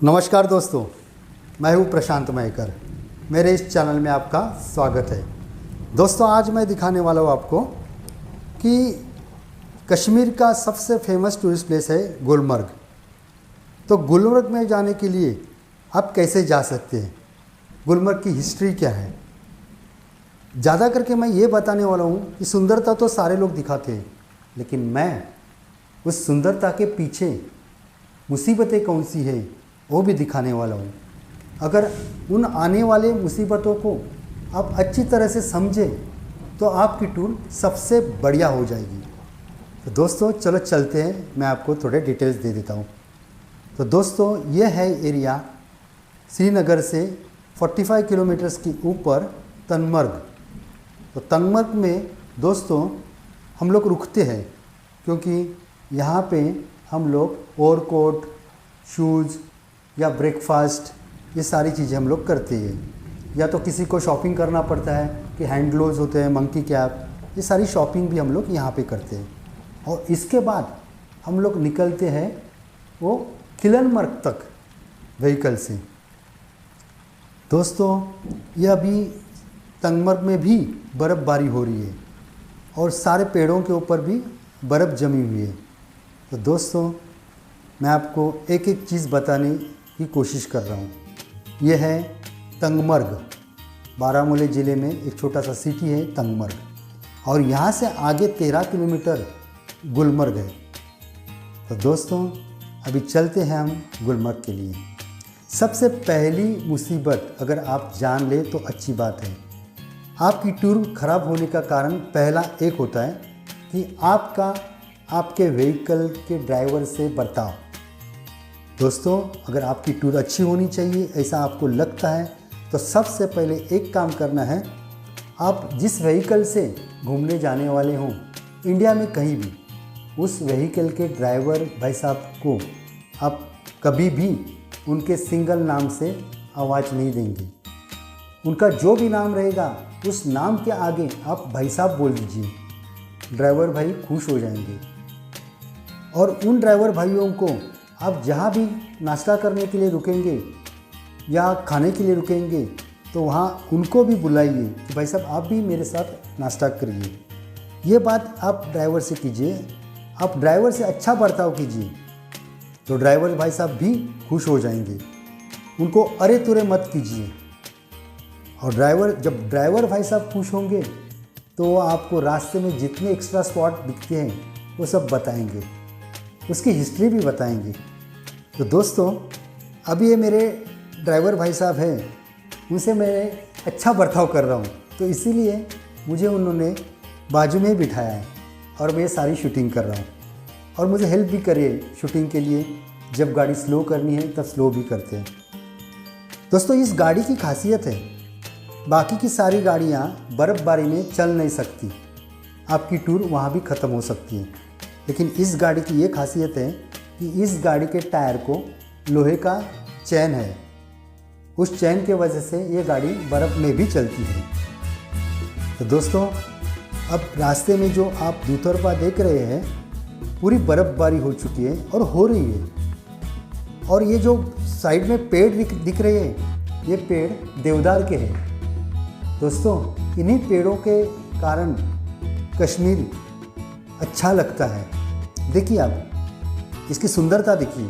नमस्कार दोस्तों, मैं हूँ प्रशांत मयकर। मेरे इस चैनल में आपका स्वागत है। दोस्तों, आज मैं दिखाने वाला हूँ आपको कि कश्मीर का सबसे फेमस टूरिस्ट प्लेस है गुलमर्ग। तो गुलमर्ग में जाने के लिए आप कैसे जा सकते हैं, गुलमर्ग की हिस्ट्री क्या है, ज़्यादा करके मैं ये बताने वाला हूँ कि सुंदरता तो सारे लोग दिखाते हैं, लेकिन मैं उस सुंदरता के पीछे मुसीबतें कौन सी है वो भी दिखाने वाला हूँ। अगर उन आने वाले मुसीबतों को आप अच्छी तरह से समझें तो आपकी टूर सबसे बढ़िया हो जाएगी। तो दोस्तों चलो चलते हैं, मैं आपको थोड़े डिटेल्स दे देता हूँ। तो दोस्तों ये है एरिया श्रीनगर से 45 किलोमीटर्स के ऊपर तनमर्ग। तो तनमर्ग में दोस्तों हम लोग रुकते हैं क्योंकि यहाँ पे हम लोग ओवरकोट, शूज़ या ब्रेकफास्ट ये सारी चीज़ें हम लोग करते हैं। या तो किसी को शॉपिंग करना पड़ता है कि हैंड ग्लोव्स होते हैं, मंकी कैप, ये सारी शॉपिंग भी हम लोग यहाँ पे करते हैं। और इसके बाद हम लोग निकलते हैं वो खिलनमर्ग तक व्हीकल से। दोस्तों ये अभी तनमर्ग में भी बर्फ़बारी हो रही है और सारे पेड़ों के ऊपर भी बर्फ़ जमी हुई है। तो दोस्तों मैं आपको एक एक चीज़ बताने की कोशिश कर रहा हूँ। यह है तंगमर्ग, बारामूला ज़िले में एक छोटा सा सिटी है तंगमर्ग, और यहाँ से आगे 13 किलोमीटर गुलमर्ग है। तो दोस्तों अभी चलते हैं हम गुलमर्ग के लिए। सबसे पहली मुसीबत अगर आप जान ले तो अच्छी बात है। आपकी टूर ख़राब होने का कारण पहला एक होता है कि आपके व्हीकल के ड्राइवर से बर्ताव। दोस्तों अगर आपकी टूर अच्छी होनी चाहिए ऐसा आपको लगता है तो सबसे पहले एक काम करना है, आप जिस व्हीकल से घूमने जाने वाले हों इंडिया में कहीं भी, उस व्हीकल के ड्राइवर भाई साहब को आप कभी भी उनके सिंगल नाम से आवाज़ नहीं देंगे। उनका जो भी नाम रहेगा उस नाम के आगे आप भाई साहब बोल दीजिए, ड्राइवर भाई खुश हो जाएंगे। और उन ड्राइवर भाइयों को आप जहाँ भी नाश्ता करने के लिए रुकेंगे या खाने के लिए रुकेंगे तो वहाँ उनको भी बुलाइए कि भाई साहब आप भी मेरे साथ नाश्ता करिए। ये बात आप ड्राइवर से कीजिए, आप ड्राइवर से अच्छा बर्ताव कीजिए तो ड्राइवर भाई साहब भी खुश हो जाएंगे। उनको अरे तुरे मत कीजिए। और जब ड्राइवर भाई साहब खुश होंगे तो वो आपको रास्ते में जितने एक्स्ट्रा स्पॉट दिखते हैं वो सब बताएंगे, उसकी हिस्ट्री भी बताएंगे। तो दोस्तों अभी ये मेरे ड्राइवर भाई साहब हैं, उनसे मैं अच्छा बर्ताव कर रहा हूँ, तो इसीलिए मुझे उन्होंने बाजू में बिठाया है और मैं सारी शूटिंग कर रहा हूँ। और मुझे हेल्प भी करिए शूटिंग के लिए, जब गाड़ी स्लो करनी है तब स्लो भी करते हैं। दोस्तों इस गाड़ी की खासियत है, बाकी की सारी गाड़ियाँ बर्फ़बारी में चल नहीं सकती, आपकी टूर वहाँ भी ख़त्म हो सकती है। लेकिन इस गाड़ी की ये खासियत है कि इस गाड़ी के टायर को लोहे का चैन है, उस चैन के वजह से ये गाड़ी बर्फ़ में भी चलती है। तो दोस्तों अब रास्ते में जो आप दूतरपा देख रहे हैं पूरी बर्फ़बारी हो चुकी है और हो रही है। और ये जो साइड में पेड़ दिख रहे हैं ये पेड़ देवदार के हैं। दोस्तों इन्हीं पेड़ों के कारण कश्मीर अच्छा लगता है। देखिए आप इसकी सुंदरता देखिए,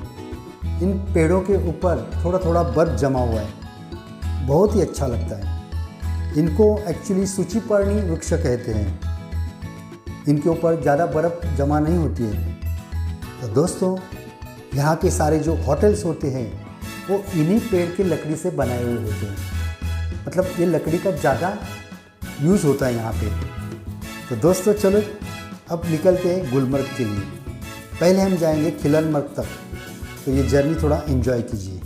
इन पेड़ों के ऊपर थोड़ा थोड़ा बर्फ जमा हुआ है, बहुत ही अच्छा लगता है। इनको एक्चुअली सूचीपर्णी वृक्ष कहते हैं, इनके ऊपर ज़्यादा बर्फ़ जमा नहीं होती है। तो दोस्तों यहाँ के सारे जो होटल्स होते हैं वो इन्हीं पेड़ की लकड़ी से बनाए हुए होते हैं, मतलब ये लकड़ी का ज़्यादा यूज़ होता है यहाँ पे। तो दोस्तों चलो अब निकलते हैं गुलमर्ग के लिए। पहले हम जाएंगे खिलनमर्ग तक, तो ये जर्नी थोड़ा एंजॉय कीजिए।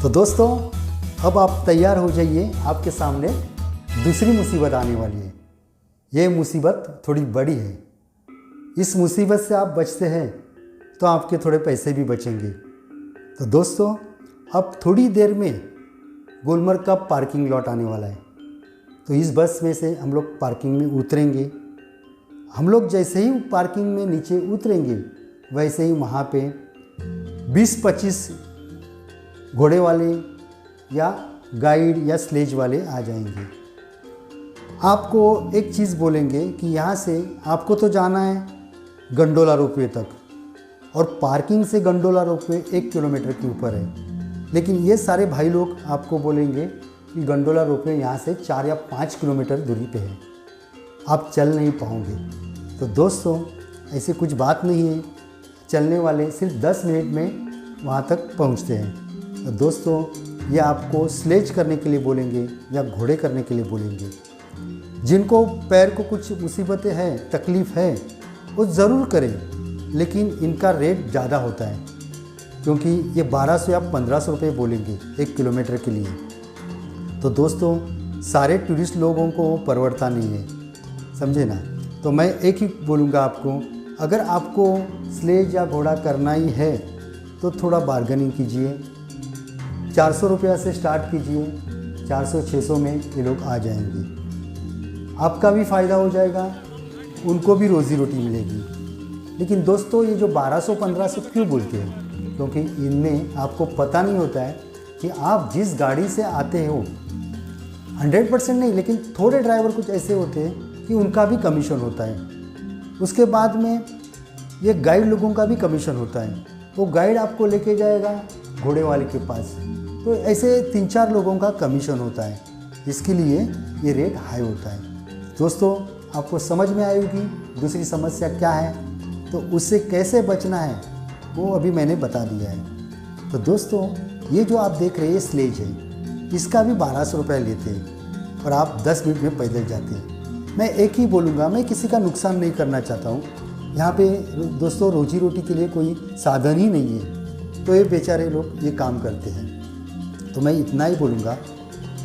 तो दोस्तों अब आप तैयार हो जाइए, आपके सामने दूसरी मुसीबत आने वाली है। ये मुसीबत थोड़ी बड़ी है। इस मुसीबत से आप बचते हैं तो आपके थोड़े पैसे भी बचेंगे। तो दोस्तों अब थोड़ी देर में गुलमर्ग का पार्किंग लॉट आने वाला है। तो इस बस में से हम लोग पार्किंग में उतरेंगे। हम लोग जैसे ही पार्किंग में नीचे उतरेंगे वैसे ही वहाँ पे 20-25 घोड़े वाले या गाइड या स्लेज वाले आ जाएंगे। आपको एक चीज़ बोलेंगे कि यहाँ से आपको तो जाना है गंडोला रोपवे तक, और पार्किंग से गंडोला रोपवे 1 किलोमीटर के ऊपर है। लेकिन ये सारे भाई लोग आपको बोलेंगे कि गंडोला रोपवे यहाँ से 4 या 5 किलोमीटर दूरी पे है, आप चल नहीं पाओगे। तो दोस्तों ऐसी कुछ बात नहीं है, चलने वाले सिर्फ 10 मिनट में वहाँ तक पहुँचते हैं। तो दोस्तों ये आपको स्लेज करने के लिए बोलेंगे या घोड़े करने के लिए बोलेंगे। जिनको पैर को कुछ मुसीबतें हैं, तकलीफ़ है, वो ज़रूर करें, लेकिन इनका रेट ज़्यादा होता है क्योंकि ये 1200 या 1500 रुपये बोलेंगे 1 किलोमीटर के लिए। तो दोस्तों सारे टूरिस्ट लोगों को परवड़ता नहीं है, समझे ना। तो मैं एक ही बोलूँगा आपको, अगर आपको स्लेज या घोड़ा करना ही है तो थोड़ा बार्गेनिंग कीजिए। 400 रुपया से स्टार्ट कीजिए, 400-600 में ये लोग आ जाएंगे। आपका भी फ़ायदा हो जाएगा, उनको भी रोज़ी रोटी मिलेगी। लेकिन दोस्तों ये जो 1200-1500 क्यों बोलते हैं, क्योंकि इनमें आपको पता नहीं होता है कि आप जिस गाड़ी से आते हो 100% नहीं, लेकिन थोड़े ड्राइवर कुछ ऐसे होते हैं कि उनका भी कमीशन होता है। उसके बाद में ये गाइड लोगों का भी कमीशन होता है। वो गाइड आपको लेके जाएगा घोड़े वाले के पास, तो ऐसे 3-4 लोगों का कमीशन होता है, इसके लिए ये रेट हाई होता है। दोस्तों आपको समझ में आएगी दूसरी समस्या क्या है, तो उससे कैसे बचना है वो अभी मैंने बता दिया है। तो दोस्तों ये जो आप देख रहे हैं स्लेज है, इसका भी 1200 रुपये लेते हैं और आप 10 मिनट में पैदल जाते हैं। मैं एक ही बोलूँगा, मैं किसी का नुकसान नहीं करना चाहता हूँ। यहाँ पे दोस्तों रोजी रोटी के लिए कोई साधन ही नहीं है, तो ये बेचारे लोग ये काम करते हैं। तो मैं इतना ही बोलूँगा,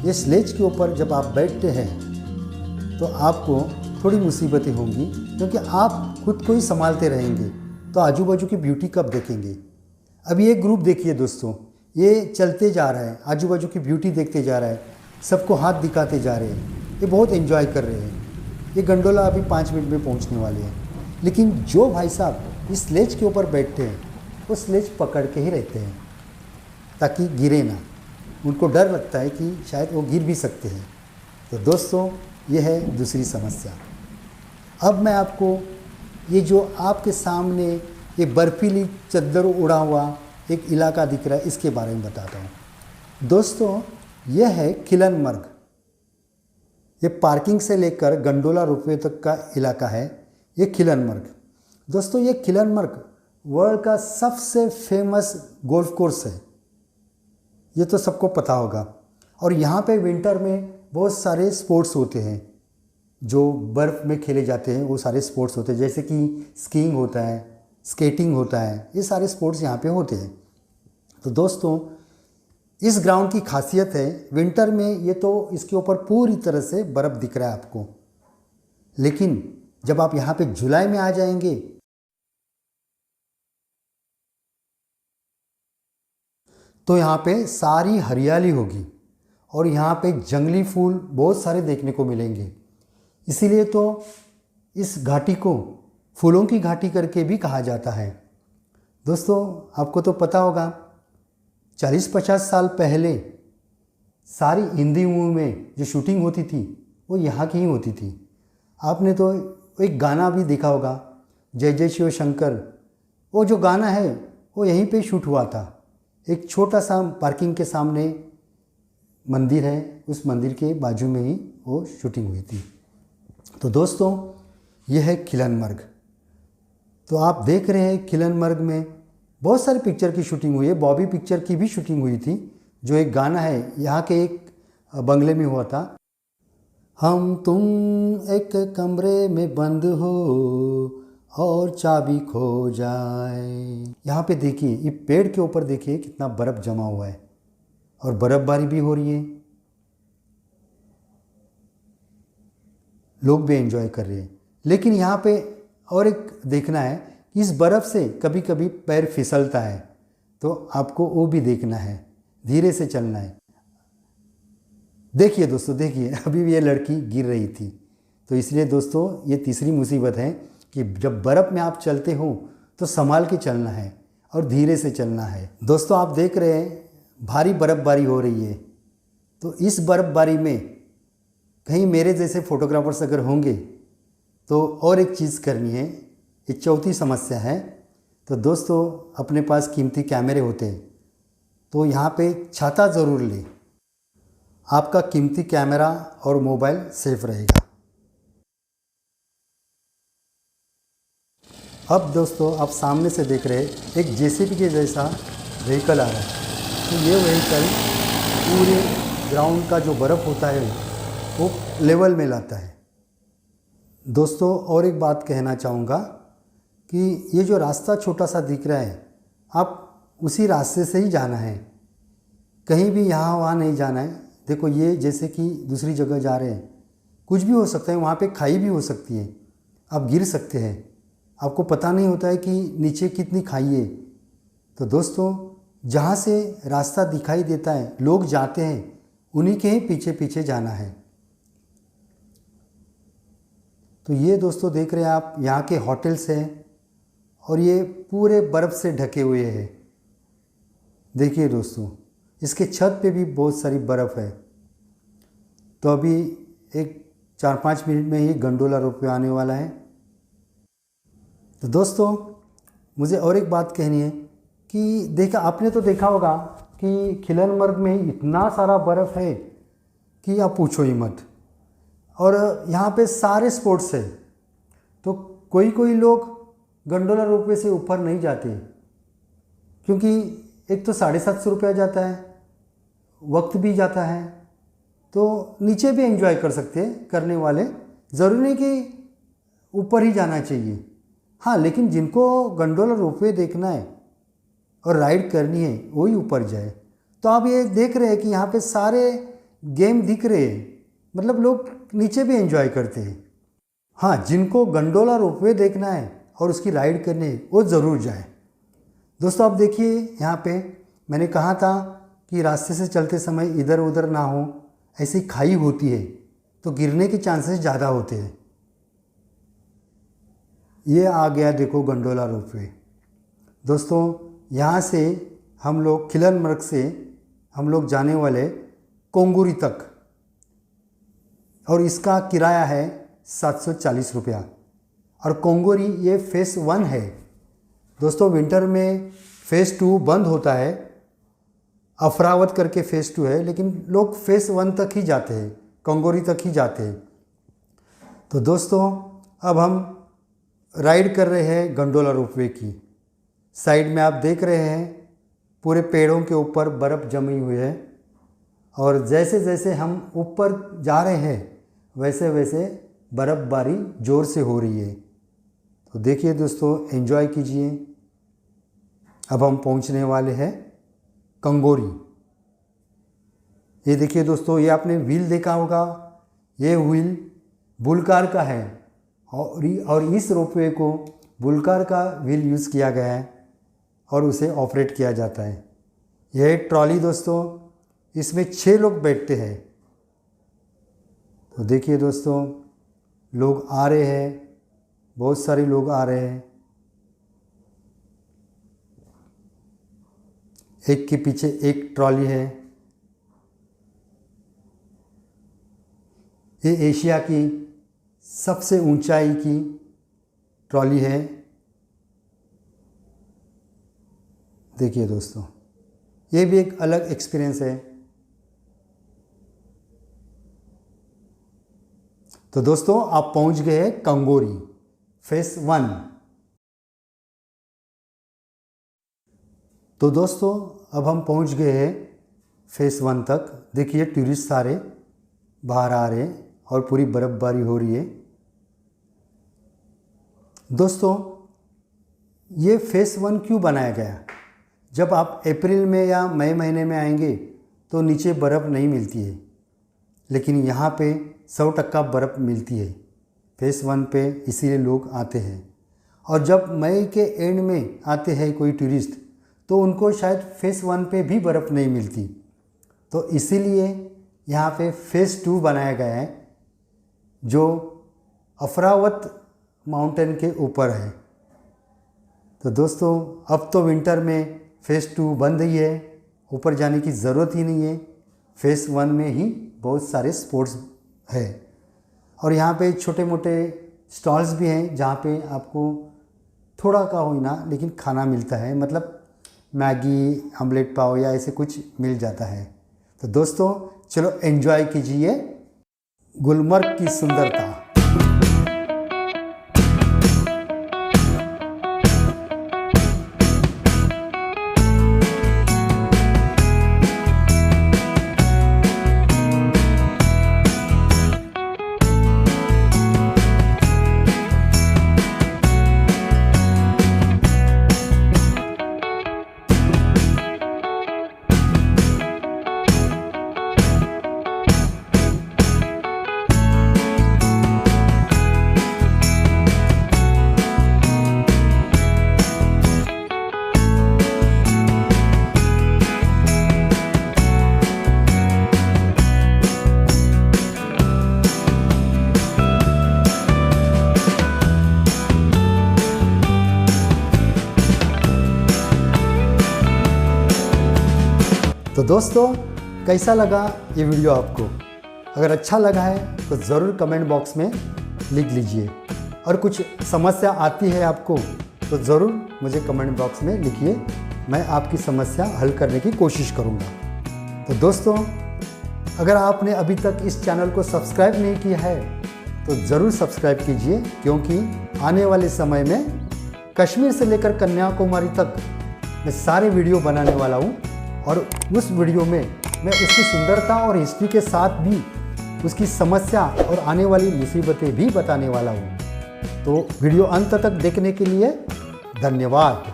ये स्लेज के ऊपर जब आप बैठते हैं तो आपको थोड़ी मुसीबतें होंगी, क्योंकि आप खुद को ही संभालते रहेंगे तो आजू बाजू की ब्यूटी कब देखेंगे। अभी एक ग्रुप देखिए दोस्तों, ये चलते जा रहा है, आजू बाजू की ब्यूटी देखते जा रहा है, सबको हाथ दिखाते जा रहे हैं, ये बहुत एंजॉय कर रहे हैं। ये गंडोला अभी 5 मिनट में पहुंचने वाले हैं। लेकिन जो भाई साहब इस स्लेज के ऊपर बैठते हैं वो स्लेज पकड़ के ही रहते हैं ताकि गिरे ना, उनको डर लगता है कि शायद वो गिर भी सकते हैं। तो दोस्तों ये है दूसरी समस्या। अब मैं आपको ये जो आपके सामने ये बर्फीली चद्दर उड़ा हुआ एक इलाका दिख रहा है, इसके बारे में बताता हूँ। दोस्तों यह है किलनमर्ग। ये पार्किंग से लेकर गंडोला रोपवे तक का इलाका है ये किलनमर्ग। दोस्तों ये किलनमर्ग वर्ल्ड का सबसे फेमस गोल्फ कोर्स है, ये तो सबको पता होगा। और यहाँ पे विंटर में बहुत सारे स्पोर्ट्स होते हैं जो बर्फ़ में खेले जाते हैं, वो सारे स्पोर्ट्स होते हैं, जैसे कि स्कीइंग होता है, स्केटिंग होता है, ये सारे स्पोर्ट्स यहाँ पे होते हैं। तो दोस्तों इस ग्राउंड की खासियत है विंटर में ये तो इसके ऊपर पूरी तरह से बर्फ़ दिख रहा है आपको, लेकिन जब आप यहाँ पे जुलाई में आ जाएंगे तो यहाँ पे सारी हरियाली होगी और यहाँ पे जंगली फूल बहुत सारे देखने को मिलेंगे। इसीलिए तो इस घाटी को फूलों की घाटी करके भी कहा जाता है। दोस्तों आपको तो पता होगा 40-50 साल पहले सारी हिंदी मूवी में जो शूटिंग होती थी वो यहाँ की ही होती थी। आपने तो एक गाना भी देखा होगा, जय जय शिव शंकर, वो जो गाना है वो यहीं पे शूट हुआ था। एक छोटा सा पार्किंग के सामने मंदिर है, उस मंदिर के बाजू में ही वो शूटिंग हुई थी। तो दोस्तों यह है किलनमर्ग। तो आप देख रहे हैं किलनमर्ग में बहुत सारे पिक्चर की शूटिंग हुई है, बॉबी पिक्चर की भी शूटिंग हुई थी, जो एक गाना है यहाँ के एक बंगले में हुआ था। हम तुम एक कमरे में बंद हो और चाबी खो जाए। यहाँ पे देखिए, ये पेड़ के ऊपर देखिए कितना बर्फ़ जमा हुआ है और बर्फ़बारी भी हो रही है, लोग भी एंजॉय कर रहे हैं। लेकिन यहाँ पे और एक देखना है कि इस बर्फ़ से कभी कभी पैर फिसलता है, तो आपको वो भी देखना है, धीरे से चलना है। देखिए दोस्तों, देखिए अभी भी ये लड़की गिर रही थी। तो इसलिए दोस्तों ये तीसरी मुसीबत है कि जब बर्फ़ में आप चलते हो तो संभाल के चलना है और धीरे से चलना है। दोस्तों आप देख रहे हैं भारी बर्फ़बारी हो रही है। तो इस बर्फ़बारी में कहीं मेरे जैसे फोटोग्राफर्स अगर होंगे तो और एक चीज़ करनी है, ये चौथी समस्या है। तो दोस्तों अपने पास कीमती कैमरे होते हैं तो यहाँ पे छाता ज़रूर लें, आपका कीमती कैमरा और मोबाइल सेफ रहेगा। अब दोस्तों आप सामने से देख रहे हैं एक जेसीबी के जैसा व्हीकल आ रहा है। तो ये व्हीकल पूरे ग्राउंड का जो बर्फ़ होता है वो लेवल में लाता है। दोस्तों और एक बात कहना चाहूँगा कि ये जो रास्ता छोटा सा दिख रहा है, आप उसी रास्ते से ही जाना है, कहीं भी यहाँ वहाँ नहीं जाना है। देखो ये जैसे कि दूसरी जगह जा रहे हैं, कुछ भी हो सकता है, वहाँ पे खाई भी हो सकती है, आप गिर सकते हैं, आपको पता नहीं होता है कि नीचे कितनी खाई है। तो दोस्तों जहाँ से रास्ता दिखाई देता है, लोग जाते हैं, उन्हीं के ही पीछे पीछे जाना है। तो ये दोस्तों देख रहे हैं आप, यहाँ के होटल्स हैं और ये पूरे बर्फ़ से ढके हुए हैं। देखिए दोस्तों इसके छत पे भी बहुत सारी बर्फ़ है। तो अभी एक 4-5 मिनट में ही गंडोला रोपवे आने वाला है। तो दोस्तों मुझे और एक बात कहनी है कि देखा आपने तो देखा होगा कि खिलनमर्ग में इतना सारा बर्फ़ है कि आप पूछो ही मत। और यहाँ पे सारे स्पोर्ट्स है। तो कोई कोई लोग गंडोला रोपवे से ऊपर नहीं जाते क्योंकि एक तो 750 रुपया जाता है, वक्त भी जाता है। तो नीचे भी एंजॉय कर सकते हैं करने वाले, ज़रूरी नहीं कि ऊपर ही जाना चाहिए। हाँ, लेकिन जिनको गंडोला रोपवे देखना है और राइड करनी है वही ऊपर जाए। तो आप ये देख रहे हैं कि यहाँ पे सारे गेम दिख रहे हैं, मतलब लोग नीचे भी एंजॉय करते हैं। हाँ, जिनको गंडोला रोपवे देखना है और उसकी राइड करनी है वो ज़रूर जाए। दोस्तों आप देखिए यहाँ पे मैंने कहा था कि रास्ते से चलते समय इधर उधर ना हो, ऐसी खाई होती है तो गिरने के चांसेस ज़्यादा होते हैं। ये आ गया देखो गंडोला रोपवे। दोस्तों यहाँ से हम लोग खिलनमर्ग से हम लोग जाने वाले कोंगुरी तक, और इसका किराया है 740 रुपया। और कोंगुरी ये फेज़ 1 है। दोस्तों विंटर में फेज़ 2 बंद होता है, अफरावत करके फेज़ 2 है, लेकिन लोग फेज़ 1 तक ही जाते हैं, कोंगुरी तक ही जाते हैं। तो दोस्तों अब हम राइड कर रहे हैं गंडोला रोपवे की। साइड में आप देख रहे हैं पूरे पेड़ों के ऊपर बर्फ़ जमी हुई है, और जैसे जैसे हम ऊपर जा रहे हैं वैसे वैसे बर्फ़बारी ज़ोर से हो रही है। तो देखिए दोस्तों एंजॉय कीजिए। अब हम पहुंचने वाले हैं कंगोरी। ये देखिए दोस्तों, ये आपने व्हील देखा होगा, ये व्हील बुलकार का है और इस रोपवे को बुलकार का व्हील यूज़ किया गया है और उसे ऑपरेट किया जाता है। यह एक ट्रॉली दोस्तों, इसमें 6 लोग बैठते हैं। तो देखिए दोस्तों लोग आ रहे हैं, बहुत सारे लोग आ रहे हैं, एक के पीछे एक ट्रॉली है। ये एशिया की सबसे ऊंचाई की ट्रॉली है। देखिए दोस्तों ये भी एक अलग एक्सपीरियंस है। तो दोस्तों आप पहुंच गए हैं कंगोरी फेज़ 1। तो दोस्तों अब हम पहुंच गए हैं फेज़ 1 तक। देखिए टूरिस्ट सारे बाहर आ रहे हैं और पूरी बर्फ़बारी हो रही है। दोस्तों ये फेज़ 1 क्यों बनाया गया? जब आप अप्रैल में या मई महीने में आएंगे तो नीचे बर्फ़ नहीं मिलती है, लेकिन यहाँ पे 100% बर्फ़ मिलती है फेज़ 1 पे, इसीलिए लोग आते हैं। और जब मई के एंड में आते हैं कोई टूरिस्ट, तो उनको शायद फेज़ 1 पे भी बर्फ़ नहीं मिलती, तो इसीलिए यहाँ पे फेज़ 2 बनाया गया है जो अफरावत माउंटेन के ऊपर है। तो दोस्तों अब तो विंटर में फेज़ 2 बंद ही है, ऊपर जाने की ज़रूरत ही नहीं है। फेज़ 1 में ही बहुत सारे स्पोर्ट्स है और यहाँ पे छोटे मोटे स्टॉल्स भी हैं जहाँ पे आपको थोड़ा का हो ना लेकिन खाना मिलता है, मतलब मैगी, ऑमलेट पाव या ऐसे कुछ मिल जाता है। तो दोस्तों चलो एंजॉय कीजिए गुलमर्ग की सुंदरता। तो दोस्तों कैसा लगा ये वीडियो आपको? अगर अच्छा लगा है तो ज़रूर कमेंट बॉक्स में लिख लीजिए, और कुछ समस्या आती है आपको तो ज़रूर मुझे कमेंट बॉक्स में लिखिए, मैं आपकी समस्या हल करने की कोशिश करूँगा। तो दोस्तों अगर आपने अभी तक इस चैनल को सब्सक्राइब नहीं किया है तो ज़रूर सब्सक्राइब कीजिए, क्योंकि आने वाले समय में कश्मीर से लेकर कन्याकुमारी तक मैं सारे वीडियो बनाने वाला हूँ, और उस वीडियो में मैं उसकी सुंदरता और हिस्ट्री के साथ भी उसकी समस्या और आने वाली मुसीबतें भी बताने वाला हूँ। तो वीडियो अंत तक देखने के लिए धन्यवाद।